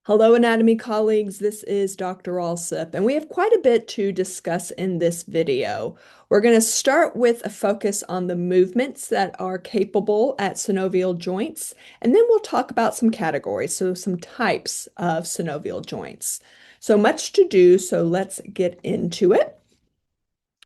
Hello, anatomy colleagues. This is Dr. Alsip, and we have quite a bit to discuss in this video. We're going to start with a focus on the movements that are capable at synovial joints, and then we'll talk about some categories, so some types of synovial joints. So much to do, so let's get into it.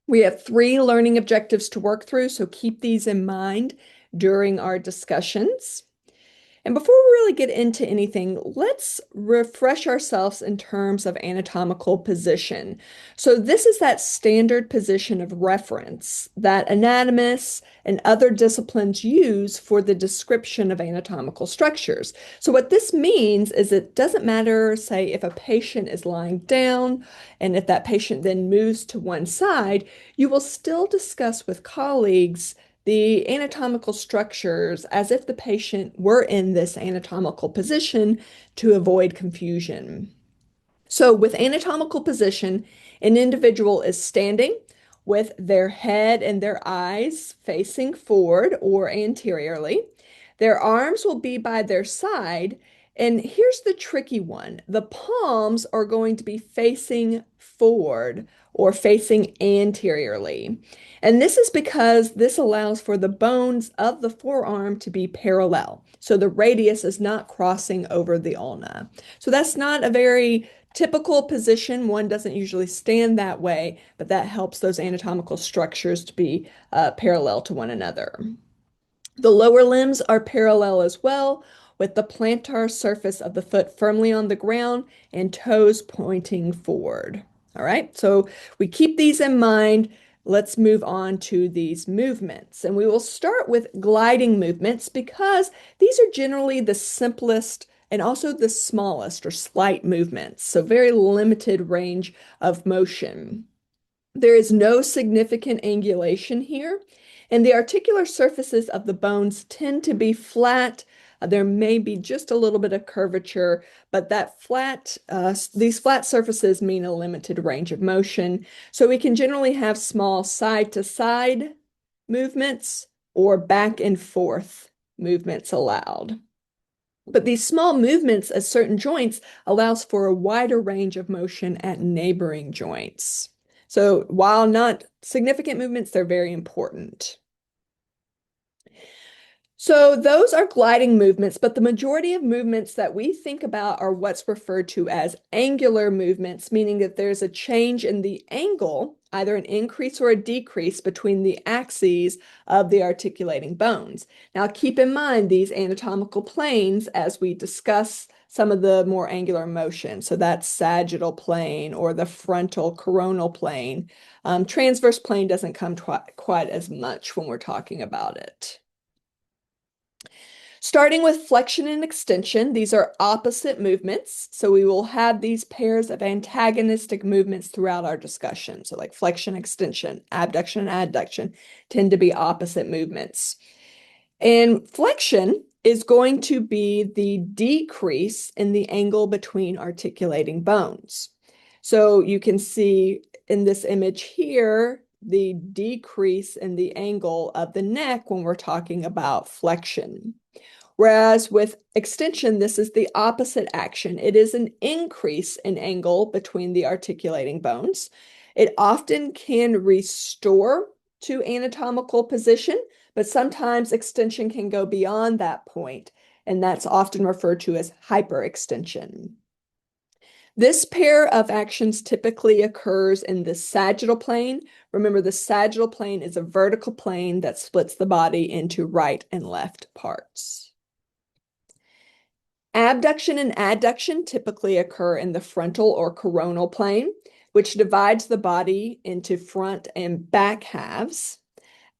We have 3 learning objectives to work through, so keep these in mind during our discussions. And before we really get into anything, let's refresh ourselves in terms of anatomical position. So this is that standard position of reference that anatomists and other disciplines use for the description of anatomical structures. So what this means is it doesn't matter, say, if a patient is lying down and if that patient then moves to one side, you will still discuss with colleagues the anatomical structures as if the patient were in this anatomical position to avoid confusion. So with anatomical position, an individual is standing with their head and their eyes facing forward or anteriorly. Their arms will be by their side. And here's the tricky one. The palms are going to be facing forward or facing anteriorly. And this is because this allows for the bones of the forearm to be parallel. So the radius is not crossing over the ulna. So that's not a very typical position. One doesn't usually stand that way, but that helps those anatomical structures to be parallel to one another. The lower limbs are parallel as well, with the plantar surface of the foot firmly on the ground and toes pointing forward. All right, so we keep these in mind. Let's move on to these movements. And we will start with gliding movements because these are generally the simplest and also the smallest or slight movements. So very limited range of motion. There is no significant angulation here, and the articular surfaces of the bones tend to be flat. There may be just a little bit of curvature, but these flat surfaces mean a limited range of motion. So we can generally have small side-to-side movements or back and forth movements allowed. But these small movements at certain joints allows for a wider range of motion at neighboring joints. So while not significant movements, they're very important. So those are gliding movements, but the majority of movements that we think about are what's referred to as angular movements, meaning that there's a change in the angle, either an increase or a decrease between the axes of the articulating bones. Now keep in mind these anatomical planes as we discuss some of the more angular motion. So that's sagittal plane or the frontal coronal plane. Transverse plane doesn't come quite as much when we're talking about it. Starting with flexion and extension, these are opposite movements. So we will have these pairs of antagonistic movements throughout our discussion. So like flexion, extension, abduction, and adduction tend to be opposite movements. And flexion is going to be the decrease in the angle between articulating bones. So you can see in this image here, the decrease in the angle of the neck when we're talking about flexion. Whereas with extension, this is the opposite action. It is an increase in angle between the articulating bones. It often can restore to anatomical position, but sometimes extension can go beyond that point, and that's often referred to as hyperextension. This pair of actions typically occurs in the sagittal plane. Remember, the sagittal plane is a vertical plane that splits the body into right and left parts. Abduction and adduction typically occur in the frontal or coronal plane, which divides the body into front and back halves.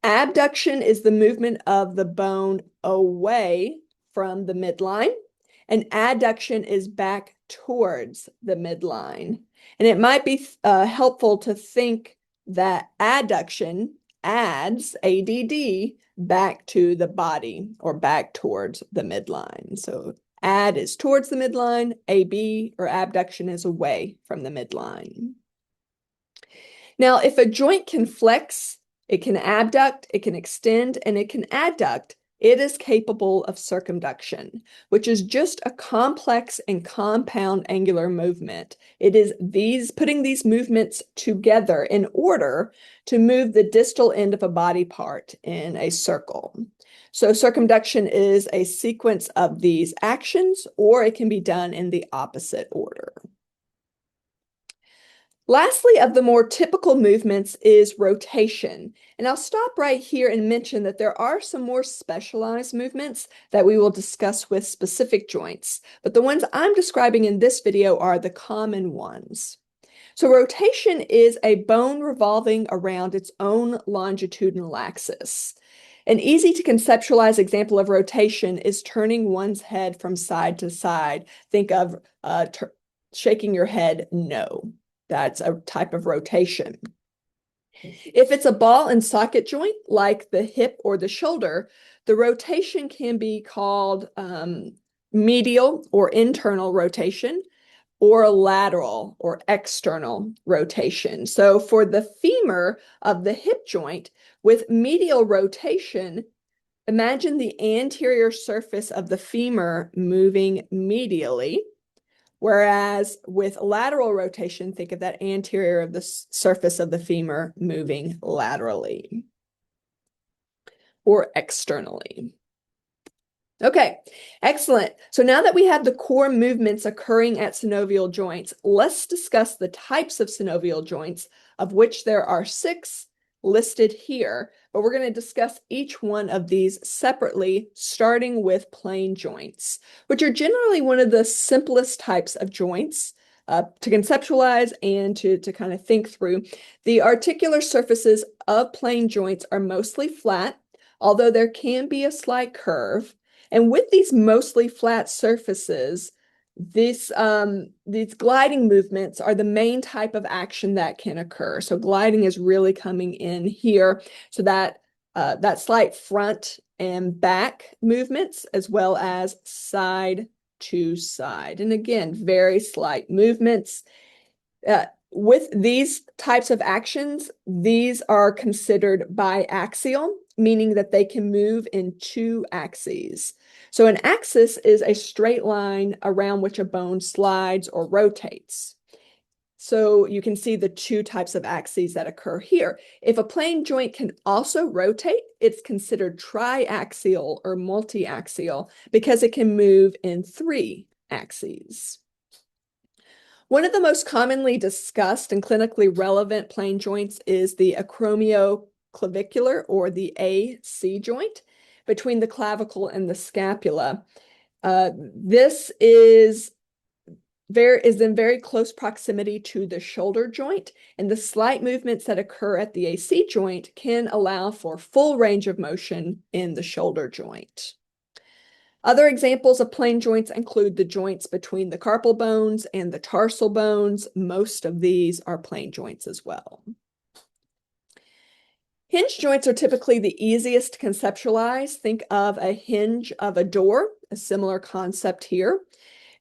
Abduction is the movement of the bone away from the midline, and adduction is back towards the midline. And it might be helpful to think that adduction adds, ADD, back to the body or back towards the midline. So add is towards the midline, AB or abduction is away from the midline. Now, if a joint can flex, it can abduct, it can extend, and it can adduct, It is capable of circumduction, which is just a complex and compound angular movement. It is putting these movements together in order to move the distal end of a body part in a circle. So circumduction is a sequence of these actions, or it can be done in the opposite order. Lastly, of the more typical movements is rotation. And I'll stop right here and mention that there are some more specialized movements that we will discuss with specific joints, but the ones I'm describing in this video are the common ones. So rotation is a bone revolving around its own longitudinal axis. An easy to conceptualize example of rotation is turning one's head from side to side. Think of shaking your head no. That's a type of rotation. If it's a ball and socket joint, like the hip or the shoulder, the rotation can be called medial or internal rotation, or lateral or external rotation. So for the femur of the hip joint, with medial rotation, imagine the anterior surface of the femur moving medially. Whereas with lateral rotation, think of that anterior of the surface of the femur moving laterally or externally. Okay, excellent. So now that we have the core movements occurring at synovial joints, let's discuss the types of synovial joints, of which there are 6 listed here, but we're going to discuss each one of these separately, starting with plane joints, which are generally one of the simplest types of joints to conceptualize and to kind of think through. The articular surfaces of plane joints are mostly flat, although there can be a slight curve. And with these mostly flat surfaces, these gliding movements are the main type of action that can occur. So gliding is really coming in here. So that slight front and back movements, as well as side to side. And again, very slight movements. With these types of actions, these are considered biaxial, meaning that they can move in 2 axes. So an axis is a straight line around which a bone slides or rotates. So you can see the 2 types of axes that occur here. If a plane joint can also rotate, it's considered triaxial or multiaxial because it can move in 3 axes. One of the most commonly discussed and clinically relevant plane joints is the acromioclavicular, or the AC joint, between the clavicle and the scapula. This is in very close proximity to the shoulder joint, and the slight movements that occur at the AC joint can allow for full range of motion in the shoulder joint. Other examples of plane joints include the joints between the carpal bones and the tarsal bones. Most of these are plane joints as well. Hinge joints are typically the easiest to conceptualize. Think of a hinge of a door, a similar concept here.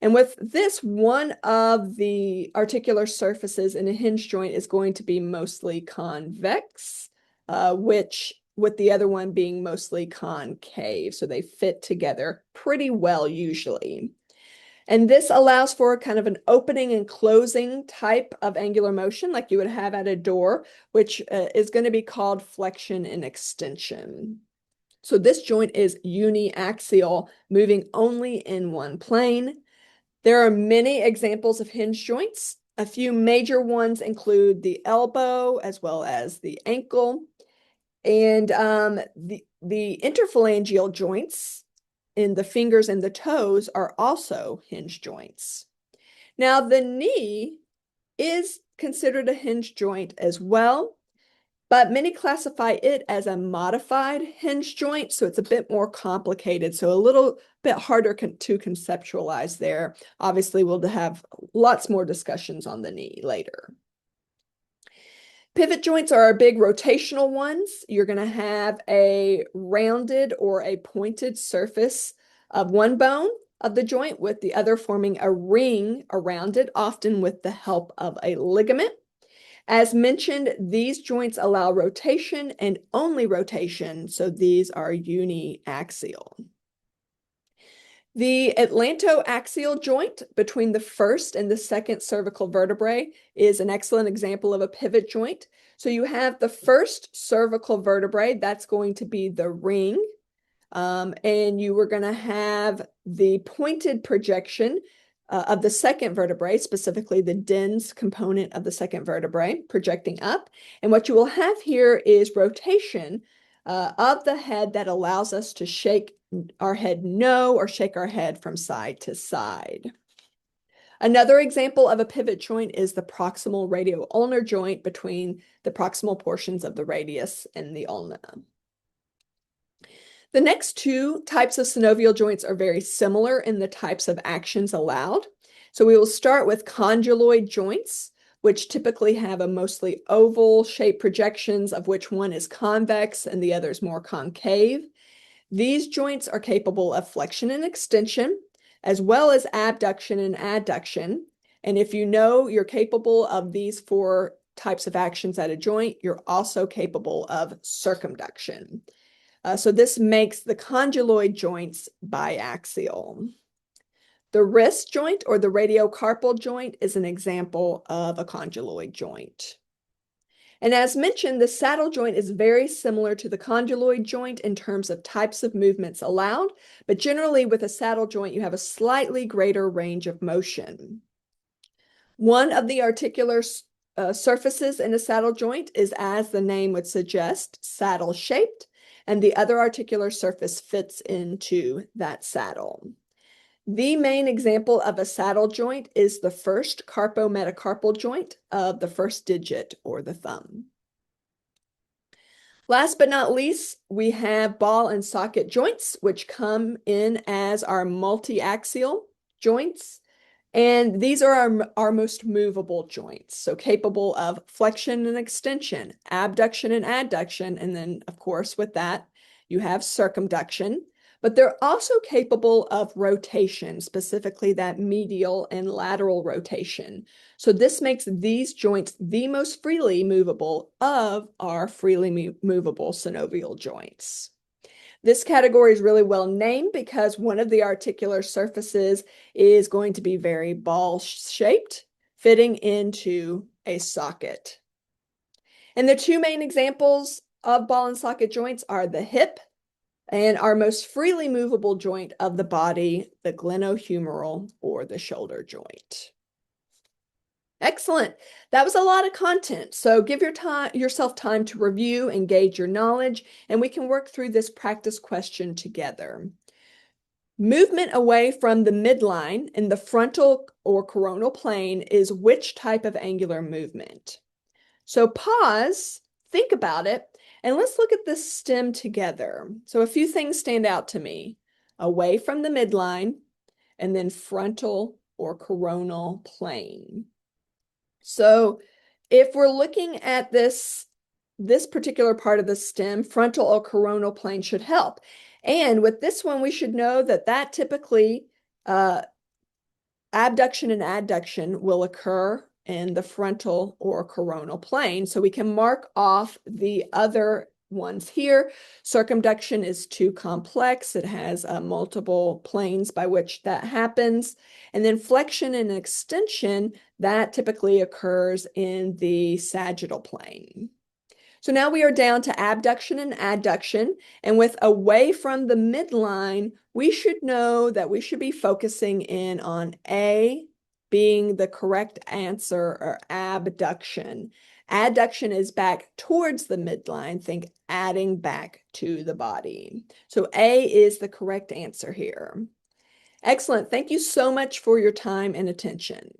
And with this, one of the articular surfaces in a hinge joint is going to be mostly convex, which with the other one being mostly concave. So they fit together pretty well usually. And this allows for kind of an opening and closing type of angular motion like you would have at a door, which is going to be called flexion and extension. So this joint is uniaxial, moving only in one plane. There are many examples of hinge joints. A few major ones include the elbow as well as the ankle. And the interphalangeal joints in the fingers and the toes are also hinge joints. Now, the knee is considered a hinge joint as well, but many classify it as a modified hinge joint, so it's a bit more complicated, so a little bit harder to conceptualize there. Obviously, we'll have lots more discussions on the knee later. Pivot joints are our big rotational ones. You're going to have a rounded or a pointed surface of one bone of the joint with the other forming a ring around it, often with the help of a ligament. As mentioned, these joints allow rotation and only rotation, so these are uniaxial. The atlantoaxial joint between the first and the second cervical vertebrae is an excellent example of a pivot joint. So you have the first cervical vertebrae, that's going to be the ring, and you were going to have the pointed projection of the second vertebrae, specifically the dens component of the second vertebrae, projecting up. And what you will have here is rotation of the head that allows us to shake our head no or shake our head from side to side. Another example of a pivot joint is the proximal radio-ulnar joint between the proximal portions of the radius and the ulna. The next two types of synovial joints are very similar in the types of actions allowed. So we will start with condyloid joints, which typically have a mostly oval shaped projections, of which one is convex and the other is more concave. These joints are capable of flexion and extension, as well as abduction and adduction. And if you know you're capable of these four types of actions at a joint, you're also capable of circumduction. So this makes the condyloid joints biaxial. The wrist joint or the radiocarpal joint is an example of a condyloid joint. And as mentioned, the saddle joint is very similar to the condyloid joint in terms of types of movements allowed, but generally with a saddle joint, you have a slightly greater range of motion. One of the articular surfaces in a saddle joint is, as the name would suggest, saddle-shaped, and the other articular surface fits into that saddle. The main example of a saddle joint is the first carpometacarpal joint of the first digit or the thumb. Last but not least, we have ball and socket joints, which come in as our multi-axial joints. And these are our most movable joints, so capable of flexion and extension, abduction and adduction, and then, of course, with that, you have circumduction. But they're also capable of rotation, specifically that medial and lateral rotation. So this makes these joints the most freely movable of our freely movable synovial joints. This category is really well named because one of the articular surfaces is going to be very ball-shaped, fitting into a socket. And the two main examples of ball and socket joints are the hip and our most freely movable joint of the body, the glenohumeral or the shoulder joint. Excellent. That was a lot of content. So give yourself time to review and gauge your knowledge, and we can work through this practice question together. Movement away from the midline in the frontal or coronal plane is which type of angular movement? So pause, think about it, and let's look at this stem together. So a few things stand out to me. Away from the midline, and then frontal or coronal plane. So if we're looking at this particular part of the stem, frontal or coronal plane should help. And with this one, we should know that typically abduction and adduction will occur in the frontal or coronal plane. So we can mark off the other ones here. Circumduction is too complex. It has multiple planes by which that happens. And then flexion and extension, that typically occurs in the sagittal plane. So now we are down to abduction and adduction. And with away from the midline, we should know that we should be focusing in on A being the correct answer, or abduction. Adduction is back towards the midline. Think adding back to the body. So A is the correct answer here. Excellent. Thank you so much for your time and attention.